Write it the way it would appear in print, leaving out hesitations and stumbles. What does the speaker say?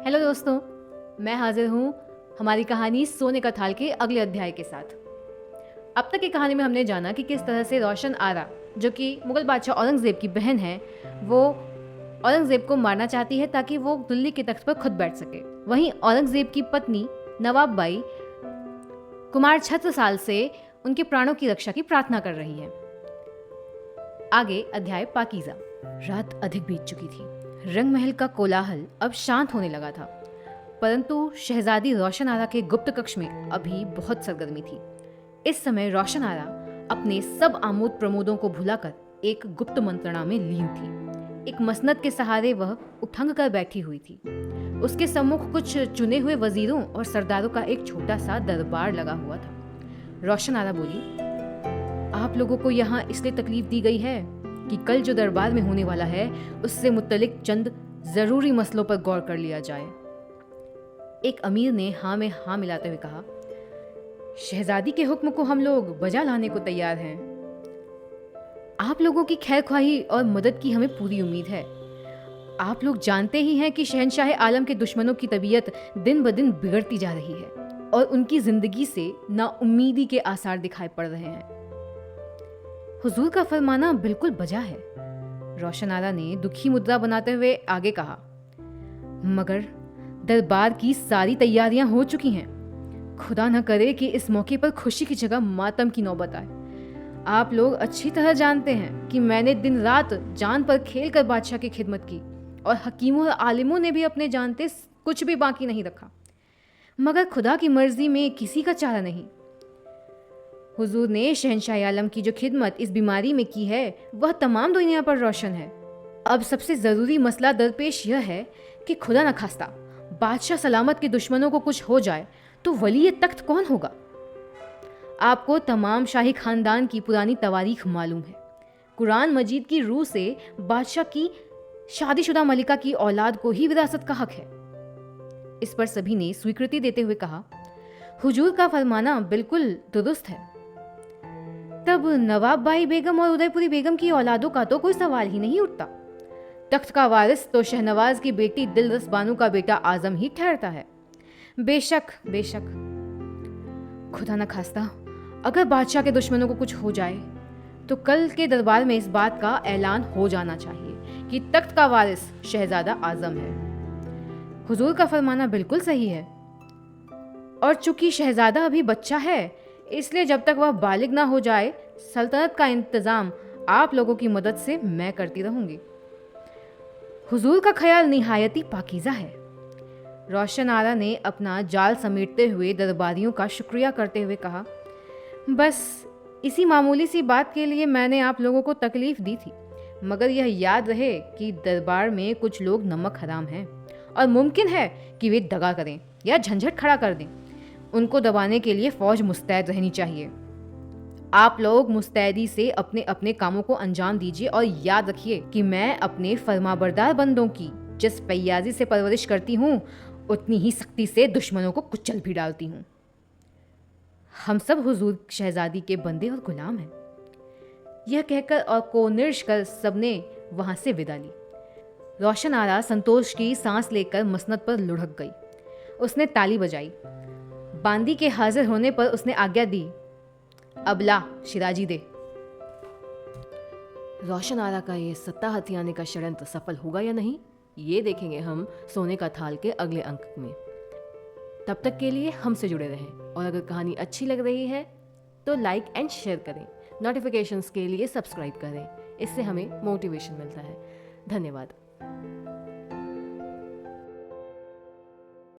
Hello दोस्तों, मैं हाजिर हूँ हमारी कहानी सोने का थाल के अगले अध्याय के साथ। अब तक की कहानी में हमने जाना कि किस तरह से रोशन आरा, जो कि मुगल बादशाह औरंगज़ेब की बहन है, वो औरंगज़ेब को मारना चाहती है ताकि वो दिल्ली के तख्त पर खुद बैठ सके। वहीं औरंगज़ेब की पत्नी नवाब बाई कुमार छत्रसाल से उनके प्राणों की रक्षा की प्रार्थना कर रही हैं। आगे अध्याय पाकीज़ा। रात अधिक बीत चुकी थी। रंग महल का कोलाहल अब शांत होने लगा था, परंतु शहजादी रोशन आरा के गुप्त कक्ष में अभी बहुत सरगर्मी थी। इस समय रोशन आरा अपने सब आमोद प्रमोदों को भुलाकर एक गुप्त मंत्रणा में लीन थी। एक मसनद के सहारे वह उठंग कर बैठी हुई थी। उसके सम्मुख कुछ चुने हुए वजीरों और सरदारों का एक छोटा सा दरबार लगा हुआ था। रोशन आरा बोली, आप लोगों को यहाँ इसलिए तकलीफ दी गई है कि कल जो दरबार में होने वाला है उससे मुत्तलिक चंद जरूरी मसलों पर गौर कर लिया जाए। एक अमीर ने हाँ में हाँ मिलाते हुए कहा, शहजादी के हुक्म को हम लोग बजा लाने को तैयार हैं। आप लोगों की खैर ख्वाही और मदद की हमें पूरी उम्मीद है। आप लोग जानते ही हैं कि शहंशाह आलम के दुश्मनों की तबीयत दिन ब दिन बिगड़ती जा रही है और उनकी जिंदगी से नाउम्मीदी के आसार दिखाई पड़ रहे हैं। हुजूर का फरमाना बिल्कुल बजा है, रोशन आरा ने दुखी मुद्रा बनाते हुए आगे कहा, मगर दरबार की सारी तैयारियां हो चुकी हैं। खुदा न करे कि इस मौके पर खुशी की जगह मातम की नौबत आए। आप लोग अच्छी तरह जानते हैं कि मैंने दिन रात जान पर खेल कर बादशाह की खिदमत की और हकीमों और आलिमों ने भी अपने जानते कुछ भी बाकी नहीं रखा, मगर खुदा की मर्जी में किसी का चारा नहीं। हुजूर ने शहंशाह आलम की जो खिदमत इस बीमारी में की है वह तमाम दुनिया पर रोशन है। अब सबसे ज़रूरी मसला दरपेश यह है कि खुदा न खास्ता बादशाह सलामत के दुश्मनों को कुछ हो जाए तो वली तख्त कौन होगा। आपको तमाम शाही खानदान की पुरानी तवारीख मालूम है। कुरान मजीद की रूह से बादशाह की शादीशुदा मलिका की औलाद को ही विरासत का हक है। इस पर सभी ने स्वीकृति देते हुए कहा, हुजूर का फरमाना बिल्कुल दुरुस्त है। तब नवाब बाई बेगम और उदयपुरी बेगम की औलादों का तो कोई सवाल ही नहीं उठता। तख्त का वारिस तो शहनवाज की बेटी दिलरस बानो का बेटा आजम ही ठहरता है। बेशक बेशक, खुदा न खास्ता अगर बादशाह के दुश्मनों को कुछ हो जाए तो कल के दरबार में इस बात का ऐलान हो जाना चाहिए कि तख्त का वारिस शहजादा आजम है। हुजूर का फरमाना बिल्कुल सही है, और चूंकि शहजादा अभी बच्चा है इसलिए जब तक वह बालिग ना हो जाए सल्तनत का इंतजाम आप लोगों की मदद से मैं करती रहूंगी। हुजूर का ख्याल निहायती पाकीज़ा है। रोशन आरा ने अपना जाल समेटते हुए दरबारियों का शुक्रिया करते हुए कहा, बस इसी मामूली सी बात के लिए मैंने आप लोगों को तकलीफ दी थी, मगर यह याद रहे कि दरबार में कुछ लोग नमक हराम हैं और मुमकिन है कि वे दगा करें या झंझट खड़ा कर दें। उनको दबाने के लिए फौज मुस्तैद रहनी चाहिए। आप लोग मुस्तैदी से अपने अपने कामों को अंजाम दीजिए और याद रखिए कि मैं अपने फरमाबरदार बंदों की जिस फैयाजी से परवरिश करती हूँ उतनी ही सख्ती से दुश्मनों को कुचल भी डालती हूँ। हम सब हुजूर शहजादी के बंदे और गुलाम हैं। यह कहकर और कोनिर्श कर सबने वहां से विदा ली। रोशन आरा संतोष की सांस लेकर मसनद पर लुढ़क गई। उसने ताली बजाई। बांदी के हाजिर होने पर उसने आज्ञा दी, अब ला शिराजी दे। रोशन आरा का ये सत्ता हथियाने का षड्यंत्र सफल होगा या नहीं, ये देखेंगे हम सोने का थाल के अगले अंक में। तब तक के लिए हमसे जुड़े रहें और अगर कहानी अच्छी लग रही है तो लाइक एंड शेयर करें। नोटिफिकेशंस के लिए सब्सक्राइब करें, इससे हमें मोटिवेशन मिलता है। धन्यवाद।